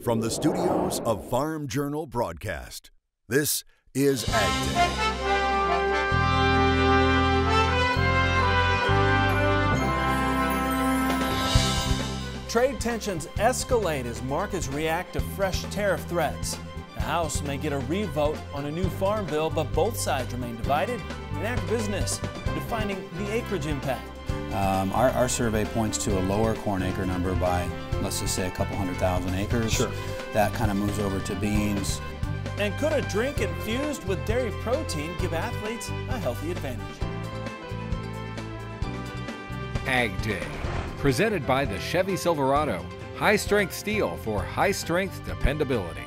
From the studios of Farm Journal Broadcast, this is AgDay. Trade tensions escalate as markets react to fresh tariff threats. The House may get a re-vote on a new farm bill, but both sides remain divided in agribusiness, defining the acreage impact. Our survey points to a lower corn acre number by, let's just say, a couple 100,000 acres. Sure. That kind of moves over to beans. And could a drink infused with dairy protein give athletes a healthy advantage? AgDay, presented by the Chevy Silverado. High-strength steel for high-strength dependability.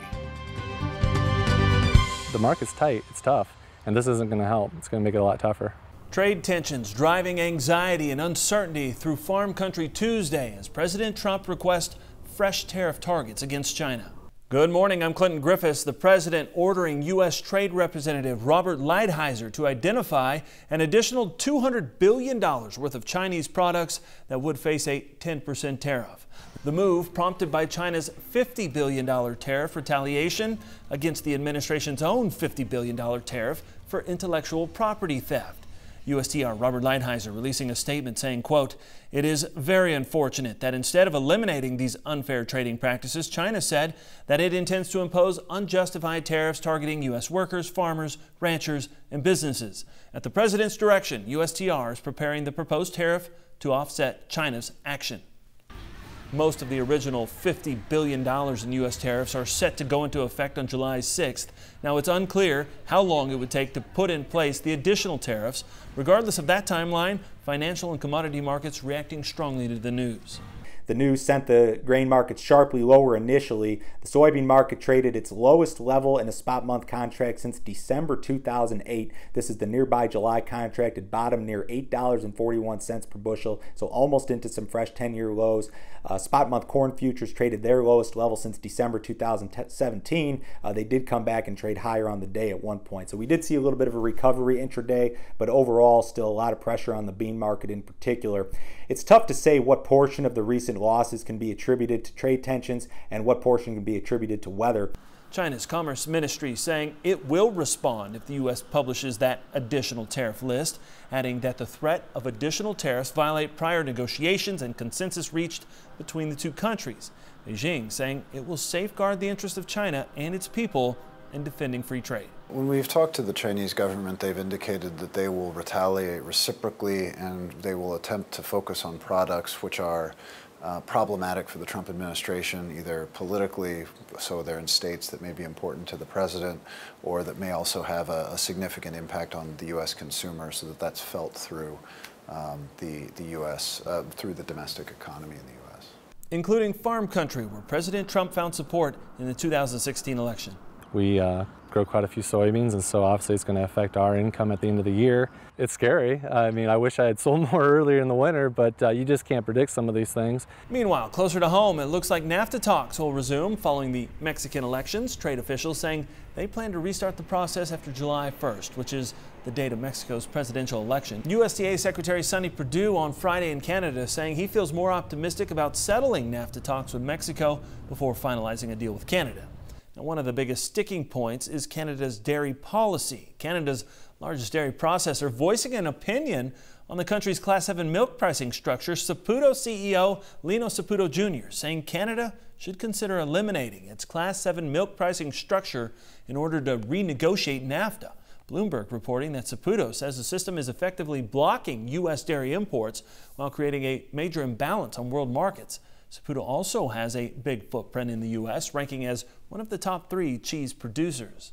The market's tight, it's tough, and this isn't going to help. It's going to make it a lot tougher. Trade tensions driving anxiety and uncertainty through Farm Country Tuesday as President Trump requests fresh tariff targets against China. Good morning, I'm Clinton Griffiths. The president ordering U.S. Trade Representative Robert Lighthizer to identify an additional $200 billion worth of Chinese products that would face a 10% tariff. The move prompted by China's $50 billion tariff retaliation against the administration's own $50 billion tariff for intellectual property theft. USTR Robert Lighthizer releasing a statement saying, quote, "It is very unfortunate that instead of eliminating these unfair trading practices, China said that it intends to impose unjustified tariffs targeting U.S. workers, farmers, ranchers, and businesses. At the president's direction, USTR is preparing the proposed tariff to offset China's action." Most of the original $50 billion in U.S. tariffs are set to go into effect on July 6th. Now, it's unclear how long it would take to put in place the additional tariffs. Regardless of that timeline, financial and commodity markets reacting strongly to the news. The news sent the grain market sharply lower initially. The soybean market traded its lowest level in a spot month contract since December 2008. This is the nearby July contract. It bottomed near $8.41 per bushel, so almost into some fresh 10-year lows. Spot month corn futures traded their lowest level since December 2017. They did come back and trade higher on the day at one point. So we did see a little bit of a recovery intraday, but overall still a lot of pressure on the bean market in particular. It's tough to say what portion of the recent losses can be attributed to trade tensions and what portion can be attributed to weather. China's Commerce Ministry saying it will respond if the U.S. publishes that additional tariff list, adding that the threat of additional tariffs violate prior negotiations and consensus reached between the two countries. Beijing saying it will safeguard the interests of China and its people in defending free trade. When we've talked to the Chinese government, they've indicated that they will retaliate reciprocally and they will attempt to focus on products which are problematic for the Trump administration, either politically, so they're in states that may be important to the president, or that may also have a significant impact on the U.S. consumer, so that that's felt through the U.S., through the domestic economy in the U.S. Including farm country, where President Trump found support in the 2016 election. We grow quite a few soybeans, and so obviously it's going to affect our income at the end of the year. It's scary. I mean, I wish I had sold more earlier in the winter, but you just can't predict some of these things. Meanwhile, closer to home, it looks like NAFTA talks will resume following the Mexican elections. Trade officials saying they plan to restart the process after July 1st, which is the date of Mexico's presidential election. USDA Secretary Sonny Perdue on Friday in Canada saying he feels more optimistic about settling NAFTA talks with Mexico before finalizing a deal with Canada. Now, one of the biggest sticking points is Canada's dairy policy. Canada's largest dairy processor voicing an opinion on the country's Class 7 milk pricing structure. Saputo CEO Lino Saputo Jr. saying Canada should consider eliminating its Class 7 milk pricing structure in order to renegotiate NAFTA. Bloomberg reporting that Saputo says the system is effectively blocking U.S. dairy imports while creating a major imbalance on world markets. Saputo also has a big footprint in the U.S., ranking as one of the top 3 cheese producers.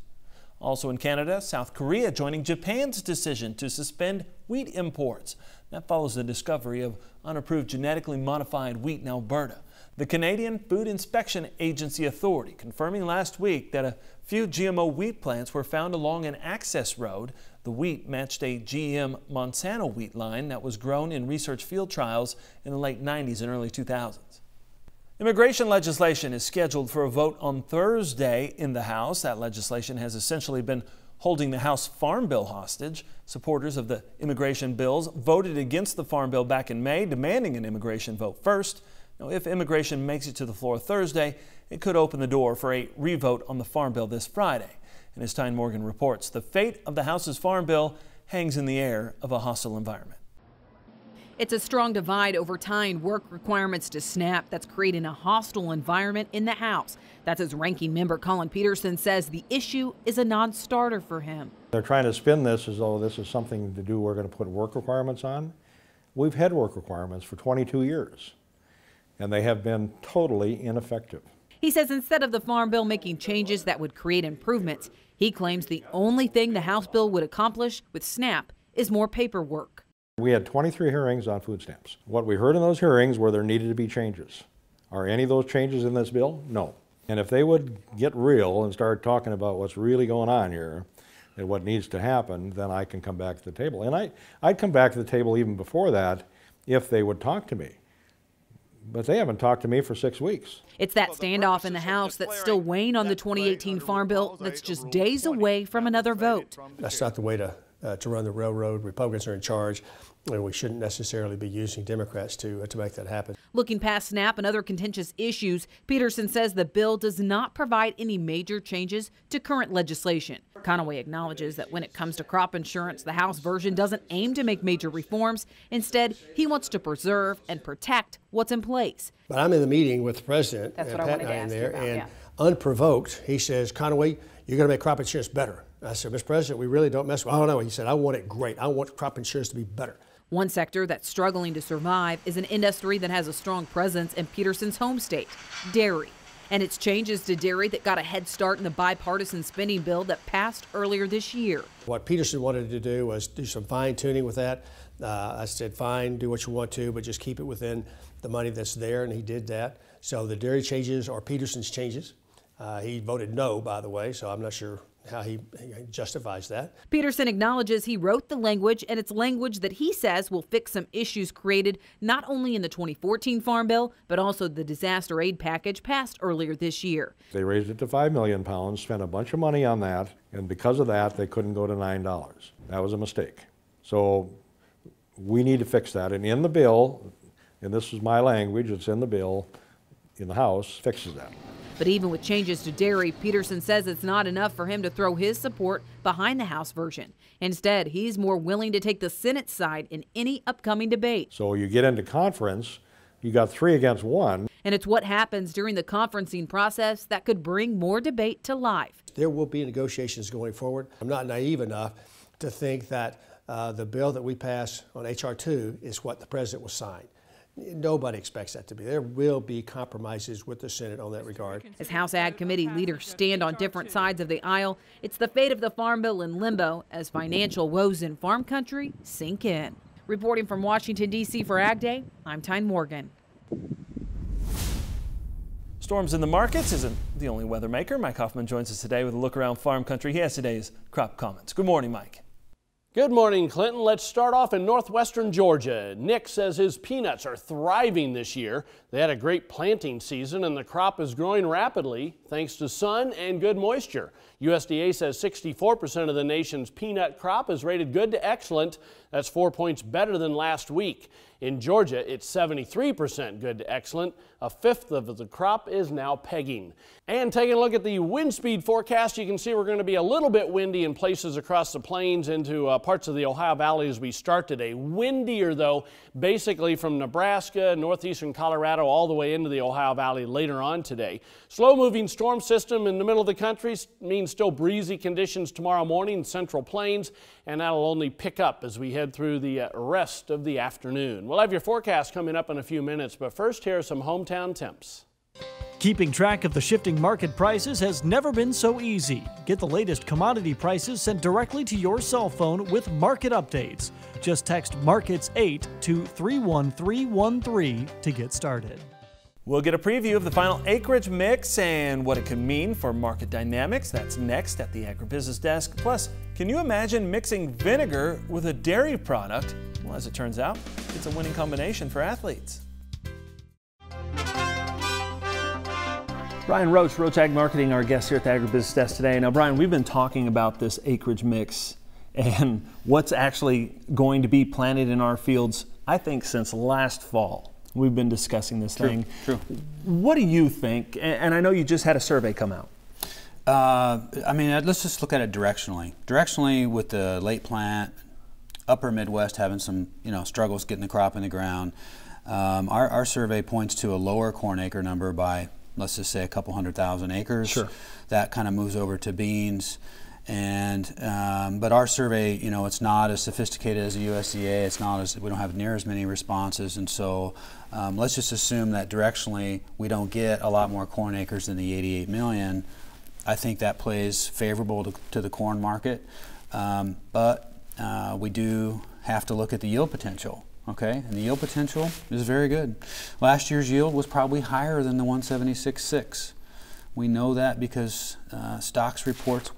Also in Canada, South Korea joining Japan's decision to suspend wheat imports. That follows the discovery of unapproved genetically modified wheat in Alberta. The Canadian Food Inspection Agency Authority confirming last week that a few GMO wheat plants were found along an access road. The wheat matched a GM Monsanto wheat line that was grown in research field trials in the late 90s and early 2000s. Immigration legislation is scheduled for a vote on Thursday in the House. That legislation has essentially been holding the House Farm Bill hostage. Supporters of the immigration bills voted against the Farm Bill back in May, demanding an immigration vote first. Now, if immigration makes it to the floor Thursday, it could open the door for a revote on the Farm Bill this Friday. And as Tyne Morgan reports, the fate of the House's Farm Bill hangs in the air of a hostile environment. It's a strong divide over tying work requirements to SNAP that's creating a hostile environment in the House. That's as ranking member Colin Peterson says the issue is a non-starter for him. They're trying to spin this as though this is something to do we're going to put work requirements on. We've had work requirements for 22 years, and they have been totally ineffective. He says instead of the Farm Bill making changes that would create improvements, he claims the only thing the House bill would accomplish with SNAP is more paperwork. We had 23 hearings on food stamps. What we heard in those hearings were there needed to be changes. Are any of those changes in this bill? No. And if they would get real and start talking about what's really going on here and what needs to happen, then I can come back to the table. And I'd come back to the table even before that if they would talk to me. But they haven't talked to me for 6 weeks. It's that standoff in the House that's still weighing on the 2018 Farm Bill that's just days away from another vote. That's not the way to run the railroad. Republicans are in charge, and we shouldn't necessarily be using Democrats to make that happen. Looking past SNAP and other contentious issues, Peterson says the bill does not provide any major changes to current legislation. Conaway acknowledges that when it comes to crop insurance, the House version doesn't aim to make major reforms. Instead, he wants to preserve and protect what's in place. But I'm in the meeting with the president, That's and what I Pat wanted and to I ask in there, you about, and unprovoked, he says, Conaway, you're going to make crop insurance better. I said, Mr. President, we really don't mess with it. Oh, no, he said, I want it great. I want crop insurance to be better. One sector that's struggling to survive is an industry that has a strong presence in Peterson's home state, dairy. And it's changes to dairy that got a head start in the bipartisan spending bill that passed earlier this year. What Peterson wanted to do was do some fine tuning with that. I said, fine, do what you want to, but just keep it within the money that's there, and he did that. So the dairy changes are Peterson's changes. He voted no, by the way, so I'm not sure how he justifies that. Peterson acknowledges he wrote the language, and it's language that he says will fix some issues created not only in the 2014 Farm Bill, but also the disaster aid package passed earlier this year. They raised it to £5 million, spent a bunch of money on that, and because of that, they couldn't go to $9. That was a mistake. So we need to fix that. And in the bill, and this is my language, it's in the bill, in the House, fixes that. But even with changes to dairy, Peterson says it's not enough for him to throw his support behind the House version. Instead, he's more willing to take the Senate side in any upcoming debate. So you get into conference, you got 3 against 1. And it's what happens during the conferencing process that could bring more debate to life. There will be negotiations going forward. I'm not naive enough to think that the bill that we pass on H.R. 2 is what the president will sign. Nobody expects that to be. There will be compromises with the Senate on that regard. As House Ag Committee leaders stand on different sides of the aisle, it's the fate of the Farm Bill in limbo as financial woes in farm country sink in. Reporting from Washington, D.C. for Ag Day, I'm Tyne Morgan. Storms in the markets isn't the only weather maker. Mike Hoffman joins us today with a look around farm country. He has today's crop comments. Good morning, Mike. Good morning, Clinton. Let's start off in northwestern Georgia. Nick says his peanuts are thriving this year. They had a great planting season and the crop is growing rapidly thanks to sun and good moisture. USDA says 64% of the nation's peanut crop is rated good to excellent. That's 4 points better than last week. In Georgia, it's 73% good to excellent. A fifth of the crop is now pegging. And taking a look at the wind speed forecast, you can see we're going to be a little bit windy in places across the plains into parts of the Ohio Valley as we start today. Windier, though, basically from Nebraska, northeastern Colorado, all the way into the Ohio Valley later on today. Slow-moving storm system in the middle of the country means still breezy conditions tomorrow morning in central plains, and that'll only pick up as we head through the rest of the afternoon. We'll have your forecast coming up in a few minutes, but first here are some hometown temps. Keeping track of the shifting market prices has never been so easy. Get the latest commodity prices sent directly to your cell phone with market updates. Just text MARKETS8 to 31313 to get started. We'll get a preview of the final acreage mix and what it could mean for market dynamics. That's next at the Agribusiness Desk. Plus, can you imagine mixing vinegar with a dairy product? Well, as it turns out, it's a winning combination for athletes. Brian Roach, Roach Ag Marketing, our guest here at the Agribusiness Desk today. Now, Brian, we've been talking about this acreage mix and what's actually going to be planted in our fields, I think, since last fall. We've been discussing this thing. True. What do you think? And I know you just had a survey come out. I mean, let's just look at it directionally. Directionally, with the late plant, upper Midwest having some, struggles getting the crop in the ground. Our survey points to a lower corn acre number by, let's just say, a couple 100,000 acres. Sure. That kind of moves over to beans. And but our survey, it's not as sophisticated as the USDA. It's not as, we don't have near as many responses, and so let's just assume that directionally we don't get a lot more corn acres than the 88 million. I think that plays favorable to the corn market, but we do have to look at the yield potential. Okay, and the yield potential is very good. Last year's yield was probably higher than the 176.6. We know that because stocks reports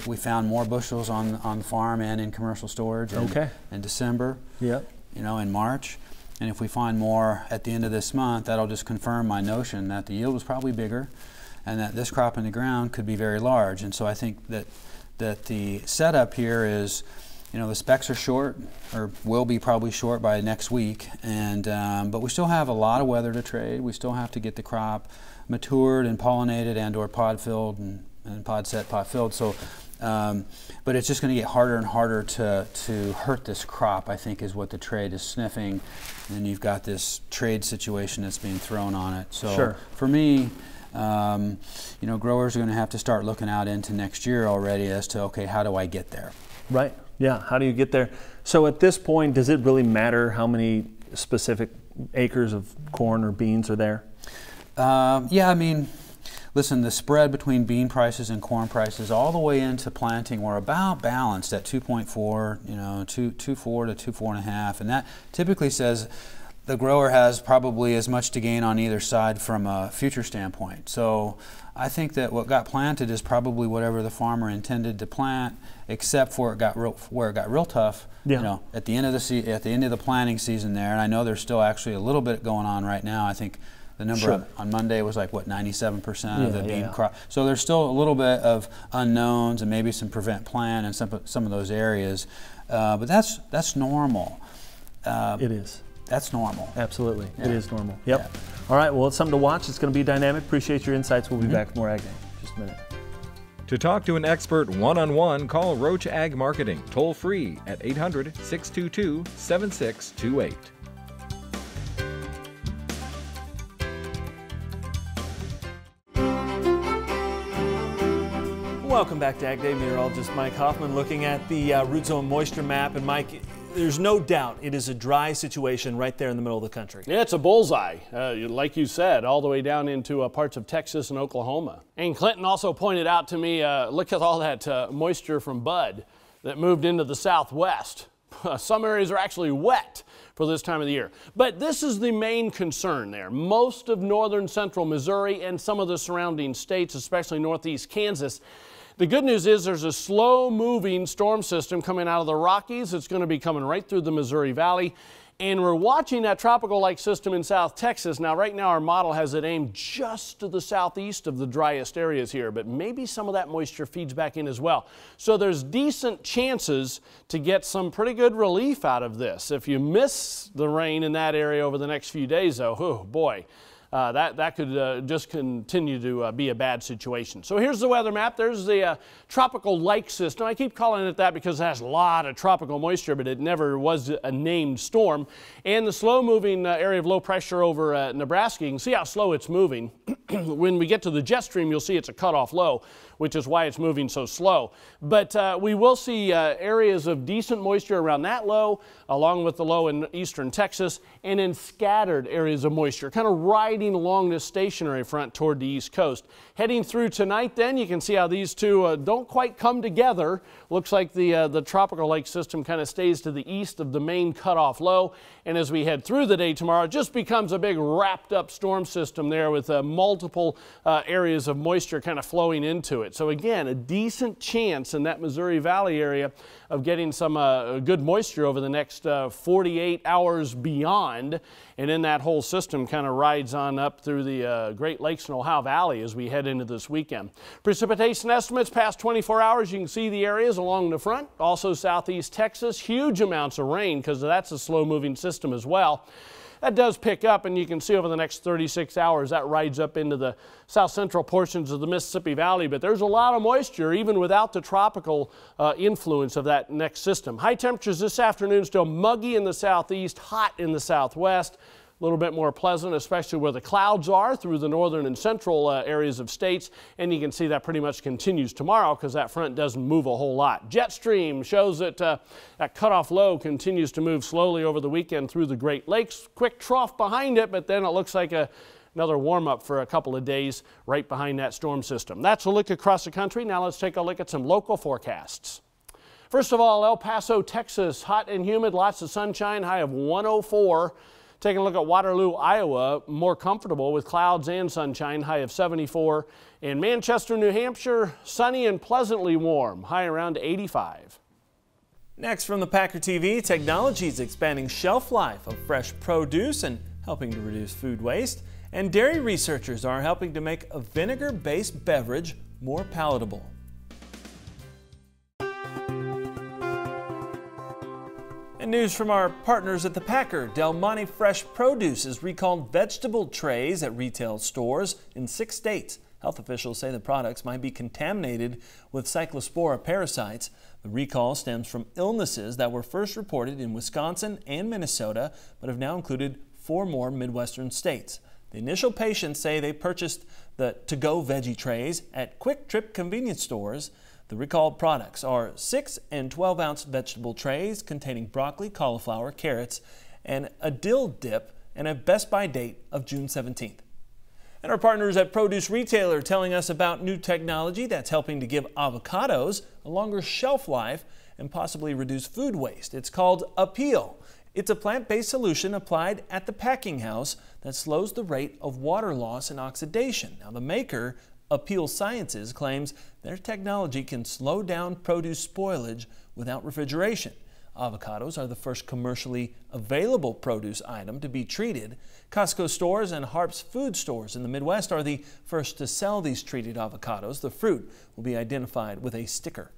we found more bushels on the farm and in commercial storage in December, in March. And if we find more at the end of this month, that'll just confirm my notion that the yield was probably bigger and that this crop in the ground could be very large. And so I think that the setup here is, the specs are short, or will be probably short by next week, and but we still have a lot of weather to trade. We still have to get the crop matured and pollinated and/or pod filled and pod set, pod filled. So, but it's just going to get harder and harder to hurt this crop, I think, is what the trade is sniffing. And you've got this trade situation that's being thrown on it. So for me, growers are going to have to start looking out into next year already as to, okay, how do I get there? Right. Yeah. How do you get there? So at this point, does it really matter how many specific acres of corn or beans are there? Yeah, I mean, listen, the spread between bean prices and corn prices all the way into planting were about balanced at 2.4, 2.4 to 2.4.5, and that typically says the grower has probably as much to gain on either side from a future standpoint. So I think that what got planted is probably whatever the farmer intended to plant, except for where it got real tough. At the end of the planting season there, and I know there's still actually a little bit going on right now. I think the number on Monday was like, what, 97% of the bean crop. So there's still a little bit of unknowns and maybe some prevent plant in some of those areas, but that's normal. It is. That's normal. Absolutely. It is normal. Yep. Yeah. All right. Well, it's something to watch. It's going to be dynamic. Appreciate your insights. We'll be back with more Ag Day in just a minute. To talk to an expert one-on-one, call Roach Ag Marketing toll free at 800-622-7628. Welcome back to Ag Day. Meteorologist Mike Hoffman looking at the root zone moisture map. And Mike, there's no doubt it is a dry situation right there in the middle of the country. Yeah, it's a bullseye, like you said, all the way down into parts of Texas and Oklahoma. And Clinton also pointed out to me, look at all that moisture from Bud that moved into the southwest. Some areas are actually wet for this time of the year. But this is the main concern there. Most of northern central Missouri and some of the surrounding states, especially northeast Kansas. The good news is there's a slow-moving storm system coming out of the Rockies. It's going to be coming right through the Missouri Valley. And we're watching that tropical-like system in South Texas. Now, right now, our model has it aimed just to the southeast of the driest areas here, but maybe some of that moisture feeds back in as well. So there's decent chances to get some pretty good relief out of this. If you miss the rain in that area over the next few days, though, oh boy. That could just continue to be a bad situation. So here's the weather map. There's the tropical-like system. I keep calling it that because it has a lot of tropical moisture, but it never was a named storm. And the slow-moving area of low pressure over Nebraska, you can see how slow it's moving. When we get to the jet stream, you'll see it's a cutoff low, which is why it's moving so slow. But we will see areas of decent moisture around that low, along with the low in eastern Texas, and in scattered areas of moisture, kind of riding along this stationary front toward the east coast. Heading through tonight then, you can see how these two don't quite come together. Looks like the tropical lake system kind of stays to the east of the main cutoff low. And as we head through the day tomorrow, it just becomes a big wrapped up storm system there with multiple areas of moisture kind of flowing into it. So again, a decent chance in that Missouri Valley area of getting some good moisture over the next 48 hours beyond. And then that whole system kind of rides on up through the Great Lakes and Ohio Valley as we head into this weekend. Precipitation estimates past 24 hours. You can see the areas along the front. Also southeast Texas, huge amounts of rain because that's a slow moving system as well. That does pick up, and you can see over the next 36 hours that rides up into the south central portions of the Mississippi Valley, but there's a lot of moisture even without the tropical influence of that next system. High temperatures this afternoon, still muggy in the southeast, hot in the southwest. A little bit more pleasant, especially where the clouds are through the northern and central areas of states. And you can see that pretty much continues tomorrow because that front doesn't move a whole lot. Jet stream shows that that cutoff low continues to move slowly over the weekend through the Great Lakes. Quick trough behind it, but then it looks like another warm-up for a couple of days right behind that storm system. That's a look across the country. Now let's take a look at some local forecasts. First of all, El Paso, Texas, hot and humid, lots of sunshine, high of 104. Taking a look at Waterloo, Iowa, more comfortable with clouds and sunshine, high of 74. In Manchester, New Hampshire, sunny and pleasantly warm, high around 85. Next from the Packer TV, technology is expanding shelf life of fresh produce and helping to reduce food waste. And dairy researchers are helping to make a vinegar-based beverage more palatable. And news from our partners at the Packer. Del Monte Fresh Produce has recalled vegetable trays at retail stores in 6 states. Health officials say the products might be contaminated with cyclospora parasites. The recall stems from illnesses that were first reported in Wisconsin and Minnesota, but have now included 4 more Midwestern states. The initial patients say they purchased the to-go veggie trays at Quick Trip convenience stores. The recalled products are 6 and 12-ounce vegetable trays containing broccoli, cauliflower, carrots, and a dill dip, and a Best By date of June 17th. And our partners at Produce Retailer telling us about new technology that's helping to give avocados a longer shelf life and possibly reduce food waste. It's called Appeal. It's a plant-based solution applied at the packing house that slows the rate of water loss and oxidation. Now, the maker, Appeal Sciences, claims their technology can slow down produce spoilage without refrigeration. Avocados are the first commercially available produce item to be treated. Costco stores and Harp's food stores in the Midwest are the first to sell these treated avocados. The fruit will be identified with a sticker.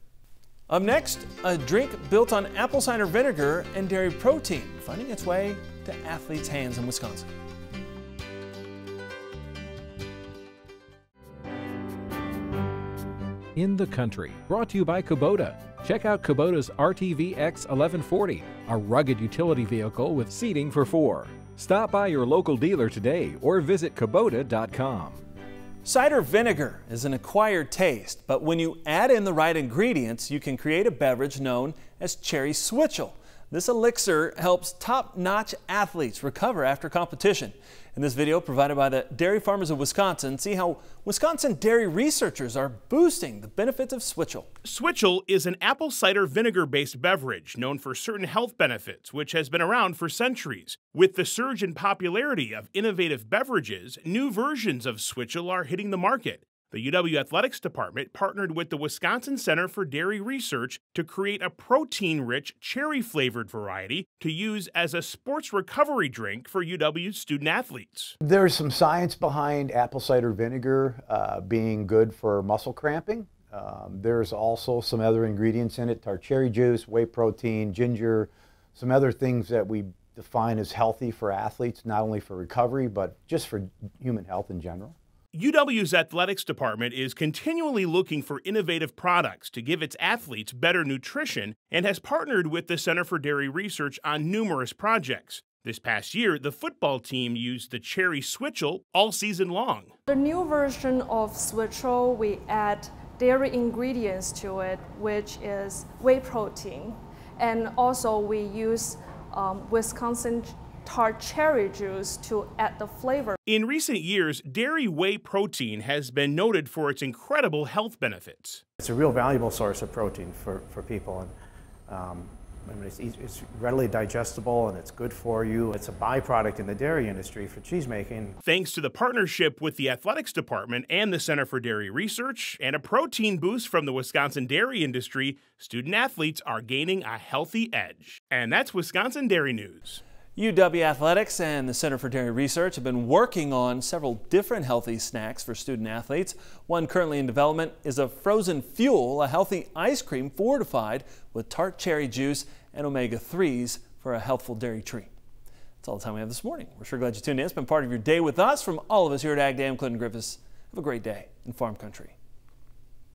Up next, a drink built on apple cider vinegar and dairy protein, finding its way to athletes' hands in Wisconsin. In the country, brought to you by Kubota. Check out Kubota's RTVX 1140, a rugged utility vehicle with seating for 4. Stop by your local dealer today or visit Kubota.com. Cider vinegar is an acquired taste, but when you add in the right ingredients, you can create a beverage known as cherry switchel. This elixir helps top-notch athletes recover after competition. In this video provided by the Dairy Farmers of Wisconsin, see how Wisconsin dairy researchers are boosting the benefits of switchel. Switchel is an apple cider vinegar-based beverage known for certain health benefits, which has been around for centuries. With the surge in popularity of innovative beverages, new versions of switchel are hitting the market. The UW Athletics Department partnered with the Wisconsin Center for Dairy Research to create a protein-rich, cherry-flavored variety to use as a sports recovery drink for UW student-athletes. There's some science behind apple cider vinegar being good for muscle cramping. There's also some other ingredients in it, tart cherry juice, whey protein, ginger, some other things that we define as healthy for athletes, not only for recovery, but just for human health in general. UW's athletics department is continually looking for innovative products to give its athletes better nutrition and has partnered with the Center for Dairy Research on numerous projects. This past year, the football team used the cherry switchel all season long. The new version of switchel, we add dairy ingredients to it, which is whey protein. And also we use Wisconsin tart cherry juice to add the flavor. In recent years, dairy whey protein has been noted for its incredible health benefits. It's a real valuable source of protein for people. And I mean, it's readily digestible and it's good for you. It's a byproduct in the dairy industry for cheese making. Thanks to the partnership with the Athletics Department and the Center for Dairy Research and a protein boost from the Wisconsin dairy industry, student athletes are gaining a healthy edge. And that's Wisconsin Dairy News. UW Athletics and the Center for Dairy Research have been working on several different healthy snacks for student athletes. One currently in development is a frozen fuel, a healthy ice cream fortified with tart cherry juice and omega-3s for a healthful dairy treat. That's That's all the time we have this morning. We're sure glad you tuned in. It's been part of your day with us. From all of us here at AgDay, I'm Clinton Griffiths. Have a great day in farm country.